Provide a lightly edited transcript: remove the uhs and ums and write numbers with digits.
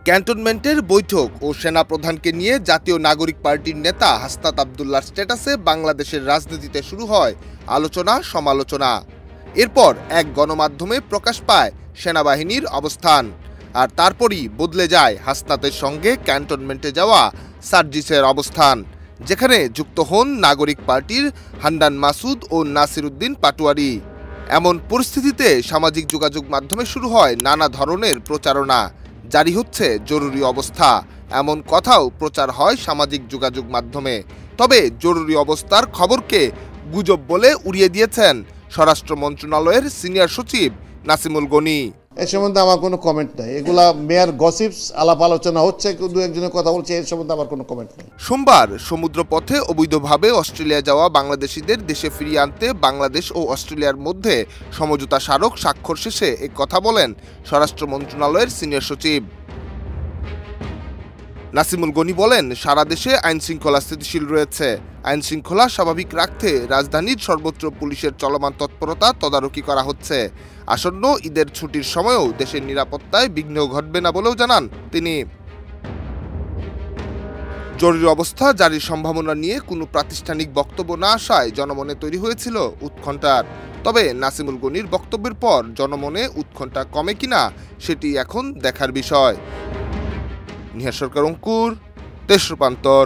ক্যান্টনমেন্টের বৈঠক ও সেনাপ্রধানকে নিয়ে জাতীয় নাগরিক পার্টির নেতা হাসনাত আবদুল্লাহর স্ট্যাটাসে বাংলাদেশের রাজনীতিতে শুরু হয় আলোচনা সমালোচনা। এরপর এক গণমাধ্যমে প্রকাশ পায় সেনাবাহিনীর অবস্থান, আর তারপরই বদলে যায় হাসনাতের সঙ্গে ক্যান্টনমেন্টে যাওয়া সার্জিসের অবস্থান, যেখানে যুক্ত হন নাগরিক পার্টির হান্নান মাসুদ ও নাসির উদ্দিন পাটোয়ারি। এমন পরিস্থিতিতে সামাজিক যোগাযোগ মাধ্যমে শুরু হয় নানা ধরনের প্রচারণা। জারি হচ্ছে জরুরি অবস্থা, এমন কথাও প্রচার হয় সামাজিক যোগাযোগ মাধ্যমে। তবে জরুরি অবস্থার খবরকে গুজব বলে উড়িয়ে দিয়েছেন স্বরাষ্ট্র মন্ত্রণালয়ের সিনিয়র সচিব নাসিমুল গনি। এ সম্বন্ধে আমার কোনো কমেন্ট নাই। এগুলা মেয়ার গসিপস, আলাপ আলোচনা হচ্ছে, দু একজনের কথা বলছে, এর সম্বন্ধে আমার কোনো কমেন্ট নেই। সোমবার সমুদ্রপথে অবৈধভাবে অস্ট্রেলিয়া যাওয়া বাংলাদেশিদের দেশে ফিরিয়ে আনতে বাংলাদেশ ও অস্ট্রেলিয়ার মধ্যে সমঝোতা স্মারক স্বাক্ষর শেষে এ কথা বলেন স্বরাষ্ট্র মন্ত্রণালয়ের সিনিয়র সচিব নাসিমুল গনি। বলেন, সারা দেশে আইনশৃঙ্খলা স্থিতিশীল রয়েছে। আইনশৃঙ্খলা স্বাভাবিক রাখতে রাজধানীর সর্বত্র পুলিশের চলমান তৎপরতা তদারকি করা হচ্ছে। আসন্ন ঈদের ছুটির সময়ও দেশের নিরাপত্তায় বিঘ্ন ঘটবে না বলেও জানান তিনি। জরুরি অবস্থা জারির সম্ভাবনা নিয়ে কোনো প্রাতিষ্ঠানিক বক্তব্য না আসায় জনমনে তৈরি হয়েছিল উৎকণ্ঠার। তবে নাসিমুল গনির বক্তব্যের পর জনমনে উৎকণ্ঠা কমে কিনা সেটি এখন দেখার বিষয়। নিহার সরকার, অঙ্কুর, দেশ রূপান্তর।